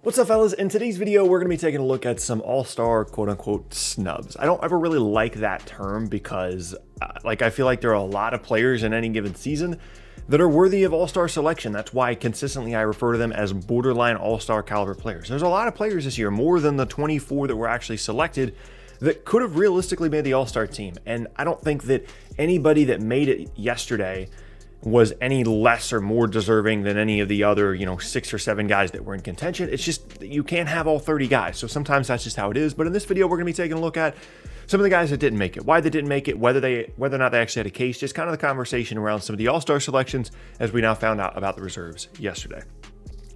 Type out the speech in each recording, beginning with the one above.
What's up, fellas? In today's video, we're going to be taking a look at some all-star quote-unquote snubs. I don't ever really like that term because I feel like there are a lot of players in any given season that are worthy of all-star selection. That's why consistently I refer to them as borderline all-star caliber players. There's a lot of players this year, more than the 24 that were actually selected, that could have realistically made the all-star team. And I don't think that anybody that made it yesterday was any less or more deserving than any of the other, 6 or 7 guys that were in contention. It's just, you can't have all 30 guys. So sometimes that's just how it is. But in this video, we're going to be taking a look at some of the guys that didn't make it, why they didn't make it, whether or not they actually had a case, just kind of the conversation around some of the all-star selections as we now found out about the reserves yesterday.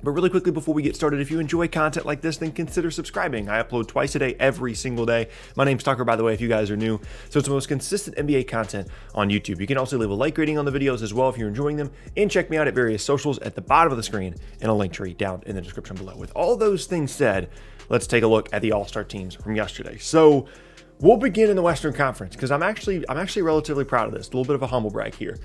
But really quickly before we get started, if you enjoy content like this, then consider subscribing. I upload twice a day, every single day. My name's Tucker, by the way, if you guys are new. So it's the most consistent NBA content on YouTube. You can also leave a like rating on the videos as well if you're enjoying them. And check me out at various socials at the bottom of the screen and a link tree down in the description below. With all those things said, let's take a look at the all-star teams from yesterday. So we'll begin in the Western Conference because I'm actually relatively proud of this. A little bit of a humble brag here.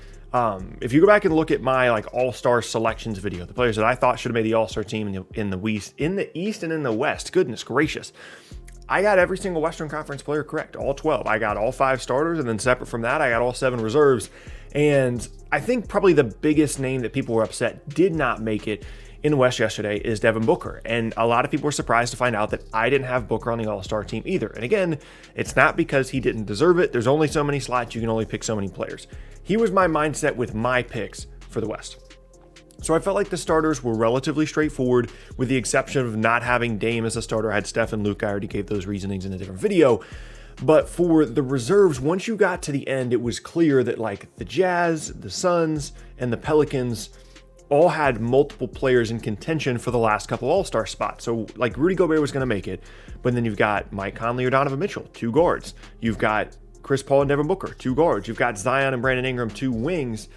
If you go back and look at my all-star selections video, the players that I thought should have made the all-star team in the East and in the West, goodness gracious, I got every single Western Conference player correct, all 12. I got all 5 starters, and then separate from that, I got all 7 reserves. And I think probably the biggest name that people were upset did not make it in the West yesterday is Devin Booker. And a lot of people were surprised to find out that I didn't have Booker on the all-star team either. And again, it's not because he didn't deserve it. There's only so many slots. You can only pick so many players. He was my mindset with my picks for the West. So I felt like the starters were relatively straightforward, with the exception of not having Dame as a starter. I had Steph and Luke. I already gave those reasonings in a different video. But for the reserves, once you got to the end, it was clear that the Jazz, the Suns, and the Pelicans all had multiple players in contention for the last couple all-star spots. So Rudy Gobert was going to make it, but then you've got Mike Conley or Donovan Mitchell, 2 guards. You've got Chris Paul and Devin Booker, 2 guards. You've got Zion and Brandon Ingram, 2 wings.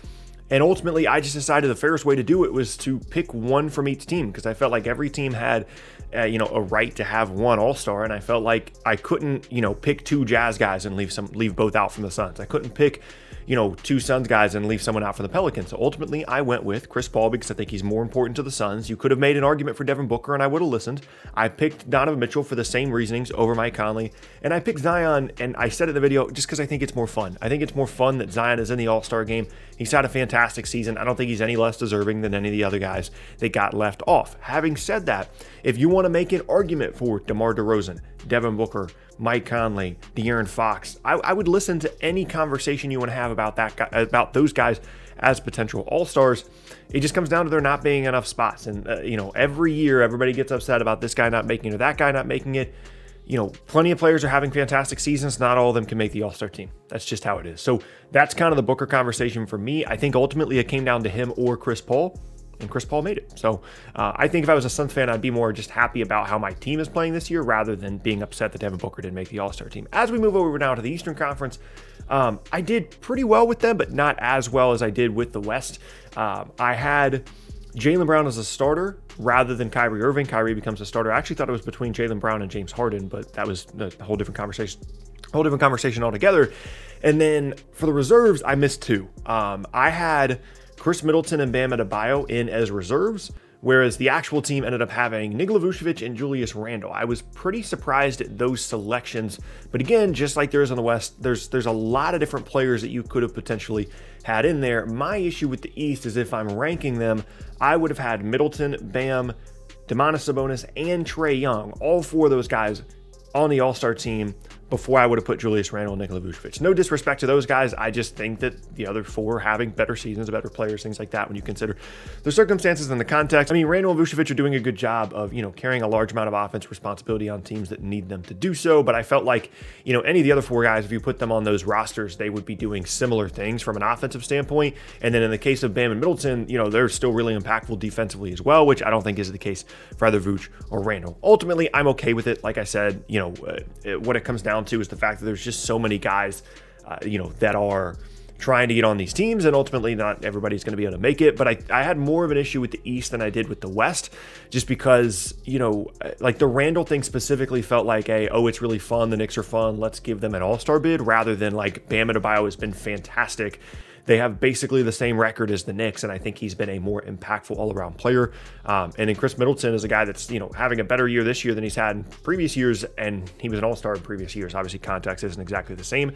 And ultimately, I just decided the fairest way to do it was to pick one from each team, because I felt like every team had a right to have one all-star, and I felt like I couldn't pick 2 Jazz guys and leave both out from the Suns. I couldn't pick 2 Suns guys and leave someone out for the Pelicans. So ultimately, I went with Chris Paul because I think he's more important to the Suns. You could have made an argument for Devin Booker, and I would have listened. I picked Donovan Mitchell for the same reasonings over Mike Conley, and I picked Zion, and I said in the video, just because I think it's more fun. I think it's more fun that Zion is in the All-Star game. He's had a fantastic season. I don't think he's any less deserving than any of the other guys that got left off. Having said that, if you want to make an argument for DeMar DeRozan, Devin Booker, Mike Conley, De'Aaron Fox, I would listen to any conversation you want to have about that guy, about those guys as potential all-stars. It just comes down to there not being enough spots. And, every year everybody gets upset about this guy not making it or that guy not making it. Plenty of players are having fantastic seasons. Not all of them can make the all-star team. That's just how it is. So that's kind of the Booker conversation for me. I think ultimately it came down to him or Chris Paul, and Chris Paul made it. So I think if I was a Suns fan, I'd be more just happy about how my team is playing this year rather than being upset that Devin Booker didn't make the all-star team. As we move over now to the Eastern Conference, I did pretty well with them, but not as well as I did with the West. I had Jaylen Brown as a starter rather than Kyrie Irving. Kyrie becomes a starter. I actually thought it was between Jaylen Brown and James Harden, but that was a whole different conversation altogether. And then for the reserves, I missed 2. I had Chris Middleton and Bam Adebayo in as reserves, whereas the actual team ended up having Nikola Vucevic and Julius Randle. I was pretty surprised at those selections, but again, just like there is on the West, there's a lot of different players that you could have potentially had in there. My issue with the East is if I'm ranking them, I would have had Middleton, Bam, Domantas Sabonis, and Trae Young, all 4 of those guys on the all-star team before I would have put Julius Randle and Nikola Vucevic. No disrespect to those guys. I just think that the other 4 are having better seasons, better players, things like that when you consider the circumstances and the context. I mean, Randle and Vucevic are doing a good job of, carrying a large amount of offense responsibility on teams that need them to do so. But I felt like, any of the other 4 guys, if you put them on those rosters, they would be doing similar things from an offensive standpoint. And then in the case of Bam and Middleton, they're still really impactful defensively as well, which I don't think is the case for either Vooch or Randle. Ultimately, I'm okay with it. Like I said, what it comes down to is the fact that there's just so many guys, that are trying to get on these teams, and ultimately not everybody's going to be able to make it. But I had more of an issue with the East than I did with the West, just because, the Randall thing specifically felt like it's really fun. The Knicks are fun. Let's give them an all-star bid rather than Bam Adebayo has been fantastic They have basically the same record as the Knicks, and I think he's been a more impactful all-around player. And then Chris Middleton is a guy that's, having a better year this year than he's had in previous years, and he was an all-star in previous years. Obviously, context isn't exactly the same.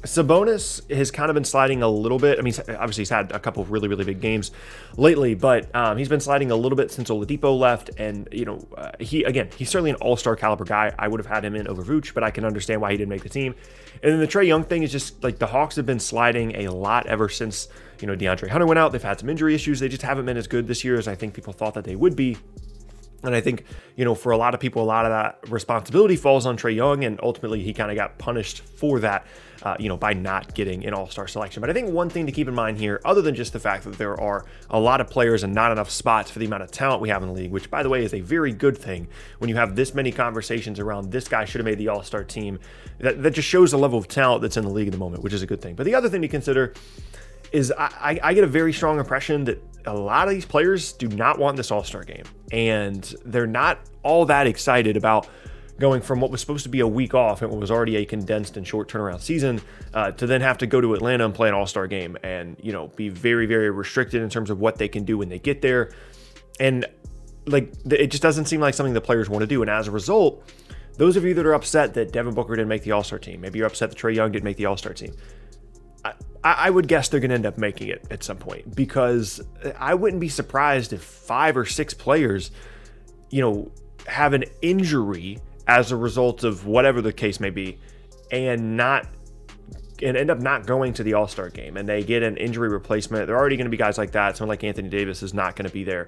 Sabonis has kind of been sliding a little bit. I mean, obviously he's had a couple of really, really big games lately, but he's been sliding a little bit since Oladipo left. And, he's certainly an all-star caliber guy. I would have had him in over Vooch, but I can understand why he didn't make the team. And then the Trae Young thing is just like the Hawks have been sliding a lot ever since, DeAndre Hunter went out. They've had some injury issues. They just haven't been as good this year as I think people thought that they would be. And I think, for a lot of people, a lot of that responsibility falls on Trae Young, and ultimately he kind of got punished for that, by not getting an all-star selection. But I think one thing to keep in mind here, other than just the fact that there are a lot of players and not enough spots for the amount of talent we have in the league, which, by the way, is a very good thing when you have this many conversations around this guy should have made the all-star team, that just shows the level of talent that's in the league at the moment, which is a good thing. But the other thing to consider is I get a very strong impression that a lot of these players do not want this all-star game, and they're not all that excited about going from what was supposed to be a week off and what was already a condensed and short turnaround season to then have to go to Atlanta and play an all-star game and, be very, very restricted in terms of what they can do when they get there. And it just doesn't seem like something the players want to do. And as a result, those of you that are upset that Devin Booker didn't make the all-star team, maybe you're upset that Trae Young didn't make the all-star team, I would guess they're going to end up making it at some point, because I wouldn't be surprised if 5 or 6 players, have an injury as a result of whatever the case may be, and end up not going to the All-Star game, and they get an injury replacement. They're already going to be guys like that. Someone like Anthony Davis is not going to be there.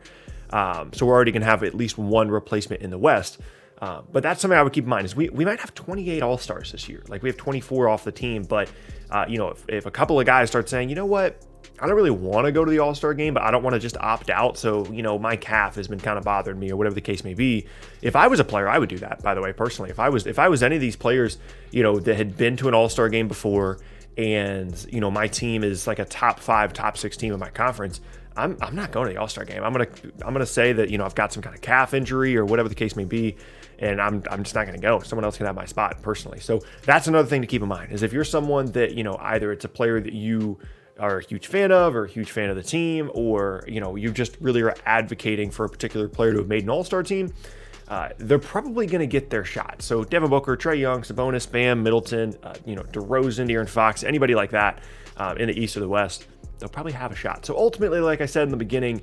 So we're already going to have at least one replacement in the West. But that's something I would keep in mind, is we might have 28 All-Stars this year. Like, we have 24 off the team, but if a couple of guys start saying, you know what, I don't really want to go to the All-Star game, but I don't want to just opt out. So, my calf has been kind of bothering me, or whatever the case may be. If I was a player, I would do that, by the way, personally. If I was any of these players, that had been to an All-Star game before, and, my team is like a top 5, top 6 team in my conference, I'm not going to the All-Star game. I'm gonna say that, I've got some kind of calf injury or whatever the case may be, and I'm just not going to go. Someone else can have my spot personally. So that's another thing to keep in mind, is if you're someone that, either it's a player that you are a huge fan of, or a huge fan of the team, or, you just really are advocating for a particular player to have made an all-star team, they're probably going to get their shot. So Devin Booker, Trae Young, Sabonis, Bam, Middleton, DeRozan, De'Aaron Fox, anybody like that in the East or the West, they'll probably have a shot. So ultimately, like I said in the beginning,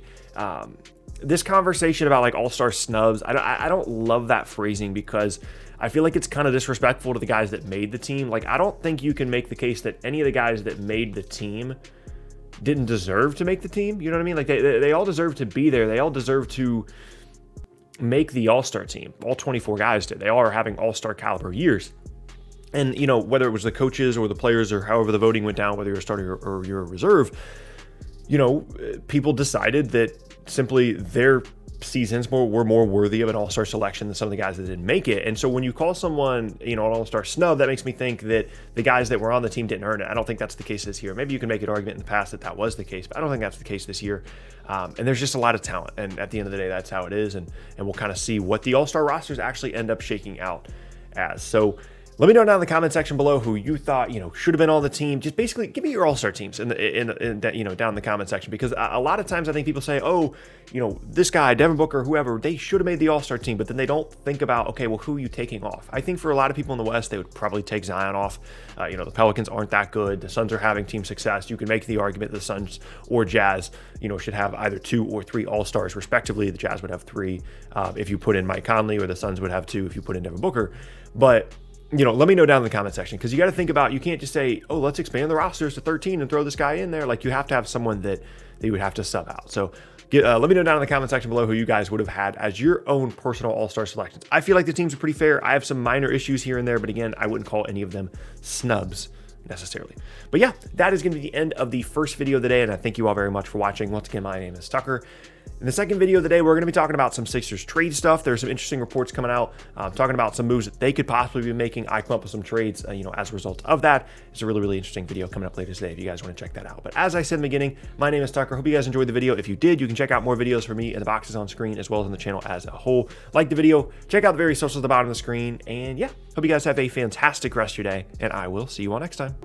this conversation about like all-star snubs, I don't love that phrasing, because I feel like it's kind of disrespectful to the guys that made the team. Like, I don't think you can make the case that any of the guys that made the team didn't deserve to make the team. You know what I mean? Like, they all deserve to be there. They all deserve to make the all-star team. All 24 guys did. They all are having all-star caliber years. And, whether it was the coaches or the players, or however the voting went down, whether you're a starter or you're a reserve, people decided that simply their seasons were more worthy of an all-star selection than some of the guys that didn't make it. And so when you call someone, an all-star snub, that makes me think that the guys that were on the team didn't earn it. I don't think that's the case this year. Maybe you can make an argument in the past that was the case, but I don't think that's the case this year. And there's just a lot of talent. And at the end of the day, that's how it is. And we'll kind of see what the all-star rosters actually end up shaking out as. So let me know down in the comment section below who you thought, should have been on the team. Just basically give me your all-star teams down in the comment section, because a lot of times I think people say, oh, this guy, Devin Booker, whoever, they should have made the all-star team, but then they don't think about, okay, well, who are you taking off? I think for a lot of people in the West, they would probably take Zion off. The Pelicans aren't that good. The Suns are having team success. You can make the argument that the Suns or Jazz, should have either 2 or 3 all-stars respectively. The Jazz would have 3 if you put in Mike Conley, or the Suns would have 2 if you put in Devin Booker. But let me know down in the comment section, because you got to think about, you can't just say, oh, let's expand the rosters to 13 and throw this guy in there. Like, you have to have someone that you would have to sub out. So let me know down in the comment section below who you guys would have had as your own personal all-star selections. I feel like the teams are pretty fair. I have some minor issues here and there, but again, I wouldn't call any of them snubs necessarily. But yeah, that is going to be the end of the first video of the day, and I thank you all very much for watching. Once again, my name is Tucker. In the second video of the day, we're going to be talking about some Sixers trade stuff. There's some interesting reports coming out talking about some moves that they could possibly be making. I come up with some trades, as a result of that. It's a really, really interesting video coming up later today if you guys want to check that out. But as I said in the beginning, my name is Tucker. Hope you guys enjoyed the video. If you did, you can check out more videos from me in the boxes on screen, as well as on the channel as a whole. Like the video, check out the various socials at the bottom of the screen, and yeah, hope you guys have a fantastic rest of your day, and I will see you all next time.